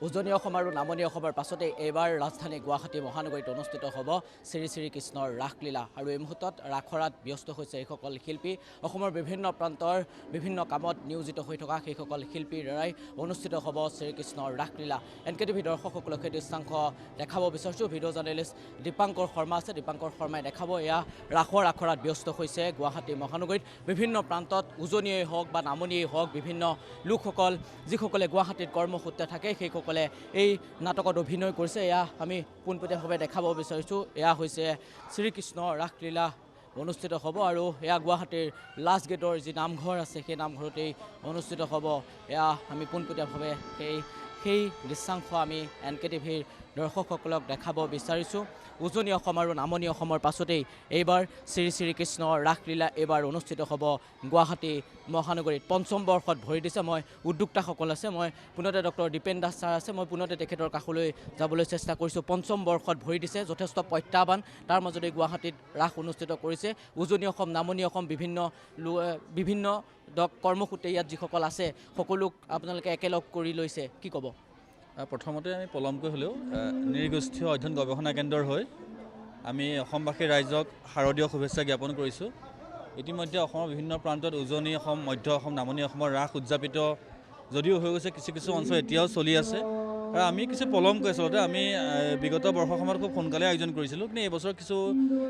উজনি অসম আৰু নামনি অসমৰ পাছতে এইবাৰ ৰাজধানী গুৱাহাটী মহানগৰীত অনুষ্ঠিত হ'ব শ্ৰী শ্ৰী কৃষ্ণৰ ৰাসলীলা আৰু এই মুহূৰ্তত ৰাসৰাত ব্যস্ত হৈছে এইসকল শিল্পী অসমৰ বিভিন্ন প্ৰান্তৰ বিভিন্ন কামত নিয়োজিত হৈ থকা সেইসকল শিল্পীৰ দ্বাৰাই অনুষ্ঠিত হ'ব শ্ৰীকৃষ্ণৰ ৰাসলীলা NKTV দৰ্শকসকলক সেই দৃশ্যাংশ দেখাব বিচাৰিছোঁ ভিডিঅ' জাৰ্নেলিষ্ট দীপাংকৰ শৰ্মা আছে দীপাংকৰ শৰ্মাই দেখাব এয়া ৰাসৰ আখৰাত ব্যস্ত হৈছে গুৱাহাটী মহানগৰীত বিভিন্ন প্ৰান্তত উজনিয়েই হওক বা নামনিয়েই হওক বিভিন্ন লোকসকল যিসকলে গুৱাহাটীত কৰ্মসূত্ৰে থাকে সেইসকলে এই নাটকত অভিনয় কৰিছে এয়া আমি পোনপটীয়াভাৱে দেখাব বিচাৰিছোঁ এয়া হৈছে শ্ৰীকৃষ্ণ ৰাসলীলা অনুষ্ঠিত হ'ব আৰু এয়া গুৱাহাটীৰ লাষ্ট গেটৰ যি নামঘৰ আছে সেই নামঘৰতেই অনুষ্ঠিত হ'ব এয়া আমি পোনপটীয়াভাৱে সেই দৃশ্যাংশ আমি NKTVৰ দৰ্শকসকলক দেখাব বিচাৰিছোঁ উজনি অসম আৰু নামনি অসমৰ পাছতেই এইবাৰ শ্ৰী শ্ৰীকৃষ্ণৰ ৰাসলীলা এইবাৰ অনুষ্ঠিত হ'ব গুৱাহাটী মহানগৰীত পঞ্চম বৰ্ষত ভৰি দিছে মই উদ্যোক্তাসকল আছে মই পুনতে ডক্টৰ দীপেন দাস ছাৰ আছে মই পুনতে তেখেতৰ কাষলৈ যাবলৈ চেষ্টা কৰিছোঁ পঞ্চম বৰ্ষত ভৰি দিছে যথেষ্ট প্ৰত্যাহ্বান তাৰ মাজতে গুৱাহাটীত ৰাস অনুষ্ঠিত কৰিছে উজনি অসম নামনি অসম বিভিন্ন কৰ্মসূত্ৰে ইয়াত যিসকল আছে সকলোক আপোনালোকে একেলগ কৰি লৈছে কি ক'ব প্ৰথমতে আমি পলমকৈ হ'লেও নৃগোষ্ঠীয় অধ্যয়ন গৱেষণা কেন্দ্ৰৰ হৈ আমি অসমবাসী ৰাইজক শাৰদীয় শুভেচ্ছা জ্ঞাপন কৰিছোঁ ইতিমধ্যে অসমৰ বিভিন্ন প্ৰান্তত উজনি অসম মধ্য অসম নামনি অসমৰ ৰাস উদযাপিত যদিও হৈ গৈছে কিছু অঞ্চল এতিয়াও চলি আছে আৰু আমি কিছু পলমকৈ আচলতে আমি বিগত বৰ্ষসমূহত খুব সোনকালে আয়োজন কৰিছিলোঁ কিন্তু এইবছৰ কিছু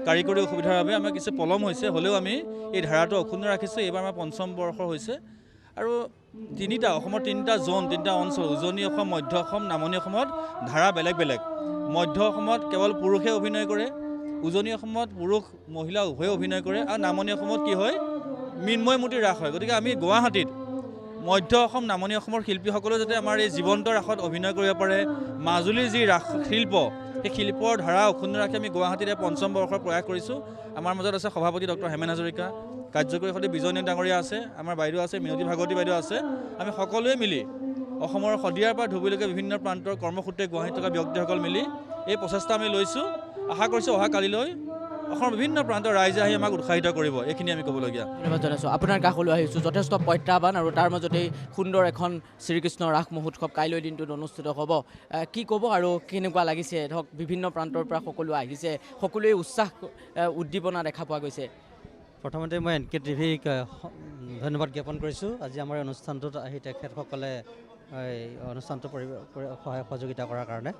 কাৰিকৰী অসুবিধাৰ বাবে আমাৰ কিছু পলম হৈছে হ'লেও আমি এই ধাৰাটো অক্ষুণ্ণ ৰাখিছোঁ এইবাৰ আমাৰ পঞ্চম বৰ্ষ হৈছে আৰু অসমৰ তিনিটা জোন তিনিটা অঞ্চল উজনি অসম মধ্য অসম নামনি অসমত ধাৰা বেলেগ বেলেগ মধ্য অসমত কেৱল পুৰুষে অভিনয় কৰে উজনি অসমত পুৰুষ মহিলা উভয়ে অভিনয় কৰে আৰু নামনি অসমত কি হয় মৃন্ময় মূৰ্তিৰ ৰাস হয় গতিকে আমি গুৱাহাটীত মধ্য অসম নামনি অসমৰ শিল্পীসকলেও যাতে আমাৰ এই জীৱন্ত ৰাসত অভিনয় কৰিব পাৰে মাজুলীৰ যি ৰাস শিল্প সেই শিল্পৰ ধাৰা অক্ষুণ্ণ ৰাখি আমি গুৱাহাটীত পঞ্চম বৰ্ষৰ প্ৰয়াস কৰিছোঁ আমাৰ মাজত আছে সভাপতি ডক্টৰ হেমেন হাজৰিকা কাৰ্যকৰী সভাপতি বিজয় ডাঙৰীয়া আছে আমাৰ বাইদেউ আছে মিনতী ভাগৱতী বাইদেউ আছে আমি সকলোৱে মিলি অসমৰ শদিয়াৰ পৰা ধুবুৰীলৈকে বিভিন্ন প্ৰান্তৰ কৰ্মসূত্ৰে গুৱাহাটীত থকা ব্যক্তিসকল মিলি এই প্ৰচেষ্টা আমি লৈছোঁ আশা কৰিছোঁ অহা কালিলৈ অসমৰ বিভিন্ন প্ৰান্তৰ ৰাইজে আহি আমাক উৎসাহিত কৰিব এইখিনি আমি ক'বলগীয়া ধন্যবাদ জনাইছোঁ আপোনাৰ কাষলৈ আহিছোঁ যথেষ্ট প্ৰত্যাহ্বান আৰু তাৰ মাজতেই সুন্দৰ এখন শ্ৰীকৃষ্ণ ৰাস মহোৎসৱ কাইলৈ দিনটোত অনুষ্ঠিত হ'ব কি ক'ব আৰু কেনেকুৱা লাগিছে ধৰক বিভিন্ন প্ৰান্তৰ পৰা সকলো আহিছে সকলোৱে উৎসাহ উদ্দীপনা দেখা পোৱা গৈছে প্ৰথমতে মই NKTVক ধন্যবাদ জ্ঞাপন কৰিছোঁ আজি আমাৰ অনুষ্ঠানটোত আহি তেখেতসকলে অনুষ্ঠানটো সহায় সহযোগিতা কৰাৰ কাৰণে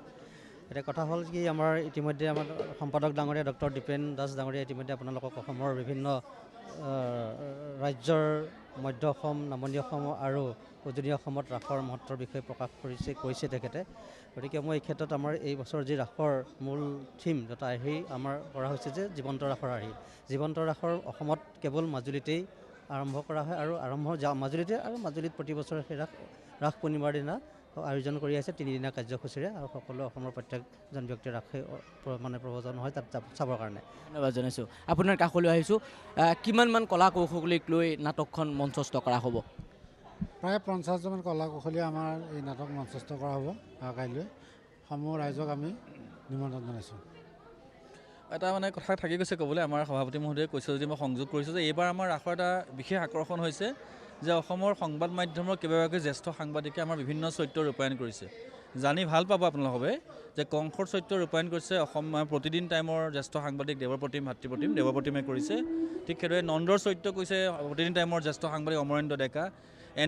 এতিয়া কথা হ'ল কি আমাৰ ইতিমধ্যে আমাৰ সম্পাদক ডাঙৰীয়া ডক্টৰ দীপেন দাস ডাঙৰীয়া ইতিমধ্যে আপোনালোকক অসমৰ বিভিন্ন ৰাজ্যৰ মধ্য অসম নামনি অসম আৰু উজনি অসমত ৰাসৰ মহত্বৰ বিষয়ে প্ৰকাশ কৰিছে তেখেতে গতিকে মই এই ক্ষেত্ৰত আমাৰ এই বছৰ যি ৰাসৰ মূল থিম যথা আৰ্হি আমাৰ কৰা হৈছে যে জীৱন্ত ৰাসৰ আৰ্হি জীৱন্ত ৰাসৰ অসমত কেৱল মাজুলীতেই আৰম্ভ কৰা হয় আৰু মাজুলীত প্ৰতি বছৰে সেই ৰাস পূৰ্ণিমাৰ দিনা আয়োজন কৰি আছে 3দিনীয়া কাৰ্যসূচীৰে আৰু সকলো অসমৰ প্ৰত্যেকজন ব্যক্তিৰ ৰাসে প্ৰৱজন হয় তাত চাবৰ কাৰণে ধন্যবাদ জনাইছোঁ আপোনাৰ কাষলৈ আহিছোঁ কিমানমান কলা কৌশলীক লৈ নাটকখন মঞ্চস্থ কৰা হ'ব প্ৰায় 50জন কলা কৌশলীয়ে আমাৰ এই নাটক মঞ্চস্থ কৰা হ'ব কাইলৈ সমূহ ৰাইজক আমি নিমন্ত্ৰণ জনাইছোঁ এটা কথা থাকি গৈছে ক'বলৈ আমাৰ সভাপতি মহোদয়ে কৈছে যদি মই সংযোগ কৰিছোঁ যে এইবাৰ আমাৰ ৰাসৰ এটা বিশেষ আকৰ্ষণ হৈছে যে অসমৰ সংবাদ মাধ্যমৰ কেইবাগৰাকী জ্যেষ্ঠ সাংবাদিকে আমাৰ বিভিন্ন চৰিত্ৰ ৰূপায়ণ কৰিছে জানি ভাল পাব আপোনালোকে যে কংসৰ চৰিত্ৰ ৰূপায়ণ কৰিছে অসম প্ৰতিদিন টাইমৰ জ্যেষ্ঠ সাংবাদিক দেৱপ্ৰতিমে কৰিছে ঠিক সেইদৰে নন্দৰ চৰিত্ৰ কৈছে প্ৰতিদিন টাইমৰ জ্যেষ্ঠ সাংবাদিক অমৰেন্দ্ৰ ডেকা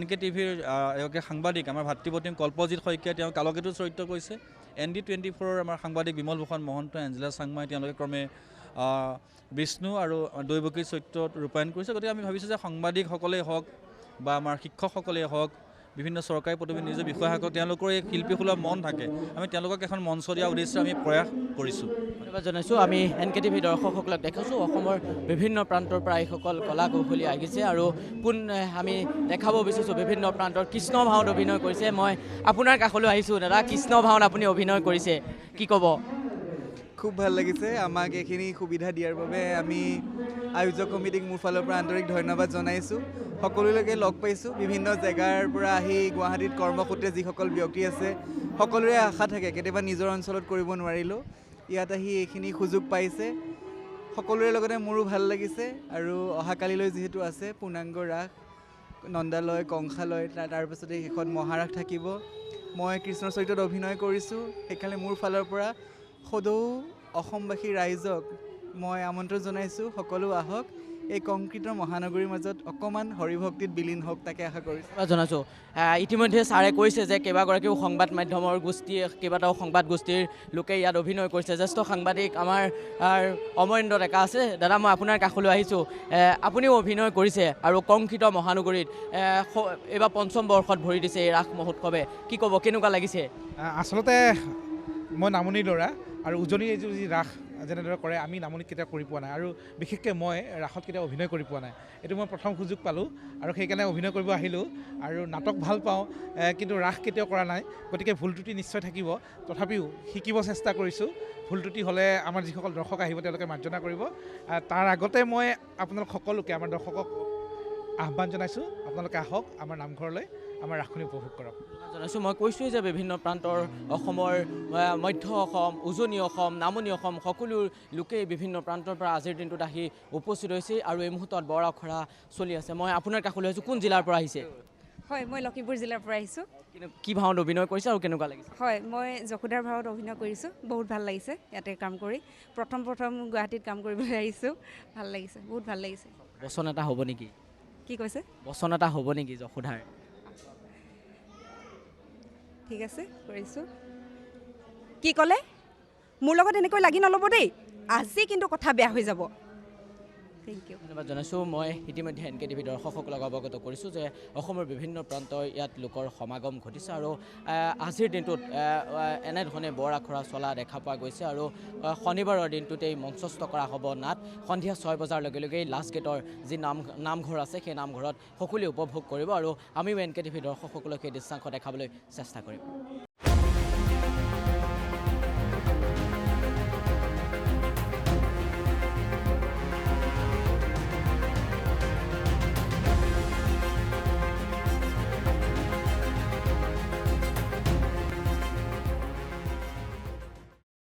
NKTVৰ এগৰাকী সাংবাদিক আমাৰ ভাতৃপ্ৰতিম কল্পজিৎ শইকীয়া তেওঁ কালকেতুৰ চৰিত্ৰ কৰিছে ND24ৰ আমাৰ সাংবাদিক বিমল ভূষণ মহন্ত এঞ্জেলা চাংমাই তেওঁলোকে ক্ৰমে বিষ্ণু আৰু দৈৱকীৰ চৰিত্ৰত ৰূপায়ণ কৰিছে গতিকে আমি ভাবিছোঁ যে সাংবাদিকসকলেই হওক বা আমাৰ শিক্ষকসকলেই হওক বিভিন্ন চৰকাৰী পদবী নিজৰ বিষয়াসকল তেওঁলোকৰ এই শিল্পীসুলভ মন থাকে আমি তেওঁলোকক এখন মঞ্চ দিয়া উদ্দেশ্যে আমি প্ৰয়াস কৰিছোঁ ধন্যবাদ জনাইছোঁ আমি NKTV দৰ্শকসকলক দেখাইছোঁ অসমৰ বিভিন্ন প্ৰান্তৰ পৰা এইসকল কলা কৌশলী আহিছে আৰু আমি দেখাব বিচাৰিছোঁ বিভিন্ন প্ৰান্তৰ কৃষ্ণ ভাওত অভিনয় কৰিছে মই আপোনাৰ কাষলৈ আহিছোঁ দাদা কৃষ্ণ ভাওত আপুনি অভিনয় কৰিছে কি ক'ব খুব ভাল লাগিছে আমাক এইখিনি সুবিধা দিয়াৰ বাবে আমি আয়োজক কমিটিক মোৰ ফালৰ পৰা আন্তৰিক ধন্যবাদ জনাইছোঁ সকলোলৈকে লগ পাইছোঁ বিভিন্ন জেগাৰ পৰা আহি গুৱাহাটীত কৰ্মসূত্ৰে যিসকল ব্যক্তি আছে সকলোৰে আশা থাকে কেতিয়াবা নিজৰ অঞ্চলত কৰিব নোৱাৰিলেও ইয়াত আহি এইখিনি সুযোগ পাইছে সকলোৰে লগতে মোৰো ভাল লাগিছে আৰু অহাকালিলৈ যিহেতু আছে পূৰ্ণাংগ ৰাস নন্দালয় কংসালয় তাৰপিছতে শেষত মহাৰাস থাকিব মই কৃষ্ণৰ চৰিত্ৰত অভিনয় কৰিছোঁ। সেইকাৰণে মোৰ ফালৰ পৰা সদৌ অসমবাসী ৰাইজক মই আমন্ত্ৰণ জনাইছোঁ, সকলো আহক, এই কংক্ৰিটৰ মহানগৰীৰ মাজত অকণমান হৰিভক্তিত বিলীন হওক, তাকে আশা কৰিছোঁ। জনাইছোঁ ইতিমধ্যে ছাৰে কৈছে যে কেইবাগৰাকীও সংবাদ মাধ্যমৰ কেইবাটাও সংবাদ গোষ্ঠীৰ লোকে ইয়াত অভিনয় কৰিছে। জ্যেষ্ঠ সাংবাদিক আমাৰ অমৰেন্দ্ৰ ডেকা আছে। দাদা, মই আপোনাৰ কাষলৈ আহিছোঁ। আপুনিও অভিনয় কৰিছে আৰু কংক্ৰিট মহানগৰীত এইবাৰ ৫ম বৰ্ষত ভৰি দিছে এই ৰাস মহোৎসৱে। কি ক'ব, কেনেকুৱা লাগিছে? আচলতে মই নামনিৰ ল'ৰা আৰু উজনিৰ এইযোৰ যি ৰাস যেনেদৰে কৰে আমি নামনিত কেতিয়াও কৰি পোৱা নাই, আৰু বিশেষকৈ মই ৰাসত কেতিয়াও অভিনয় কৰি পোৱা নাই। এইটো মই প্ৰথম সুযোগ পালোঁ আৰু সেইকাৰণে অভিনয় কৰিব আহিলোঁ। আৰু নাটক ভাল পাওঁ, কিন্তু ৰাস কেতিয়াও কৰা নাই, গতিকে ভুল ত্ৰুটি নিশ্চয় থাকিব। তথাপিও শিকিব চেষ্টা কৰিছোঁ। ভুল ত্ৰুটি হ'লে আমাৰ যিসকল দৰ্শক আহিব তেওঁলোকে মাৰ্জনা কৰিব। তাৰ আগতে মই আপোনালোক সকলোকে, আমাৰ দৰ্শকক আহ্বান জনাইছোঁ, আপোনালোকে আহক আমাৰ নামঘৰলৈ, আমাৰ ৰাসখনি উপভোগ কৰক। জনাইছোঁ, মই কৈছোঁৱেই যে বিভিন্ন প্ৰান্তৰ অসমৰ মধ্য অসম, উজনি অসম, নামনি অসম সকলো লোকেই বিভিন্ন প্ৰান্তৰ পৰা আজিৰ দিনটোত আহি উপস্থিত হৈছে আৰু এই মুহূৰ্তত বৰ আখৰা চলি আছে। মই আপোনাৰ কাষলৈ আহিছোঁ। কোন জিলাৰ পৰা আহিছে? হয়, মই লখিমপুৰ জিলাৰ পৰা আহিছোঁ। কি ভাওত অভিনয় কৰিছে আৰু কেনেকুৱা লাগিছে? হয়, মই যশোদাৰ ভাওত অভিনয় কৰিছোঁ। বহুত ভাল লাগিছে ইয়াতে কাম কৰি। প্ৰথম গুৱাহাটীত কাম কৰিবলৈ আহিছোঁ, ভাল লাগিছে, বহুত ভাল লাগিছে। বচন এটা হ'ব নেকি? কি কৈছে? বচন এটা হ'ব নেকি যশোদাৰ? ঠিক আছে, কৰিছোঁ। কি ক'লে? মোৰ লগত এনেকৈ লাগি নল'ব দেই, আজি কিন্তু কথা বেয়া হৈ যাব। Thank you. ধন্যবাদ জনাইছোঁ। মই ইতিমধ্যে NKTV দৰ্শকসকলক অৱগত কৰিছোঁ যে অসমৰ বিভিন্ন প্ৰান্তৰ ইয়াত লোকৰ সমাগম ঘটিছে আৰু আজিৰ দিনটোত এনেধৰণে বৰ আখৰা চলা দেখা পোৱা গৈছে আৰু শনিবাৰৰ দিনটোতেই মঞ্চস্থ কৰা হ'ব নাট। সন্ধিয়া 6 বজাৰ লগে লগেই লাষ্ট গেটৰ যি নামঘৰ আছে সেই নামঘৰত সকলোৱে উপভোগ কৰিব আৰু আমিও NKTV দৰ্শকসকলক সেই দৃশ্যাংশ দেখাবলৈ চেষ্টা কৰিম।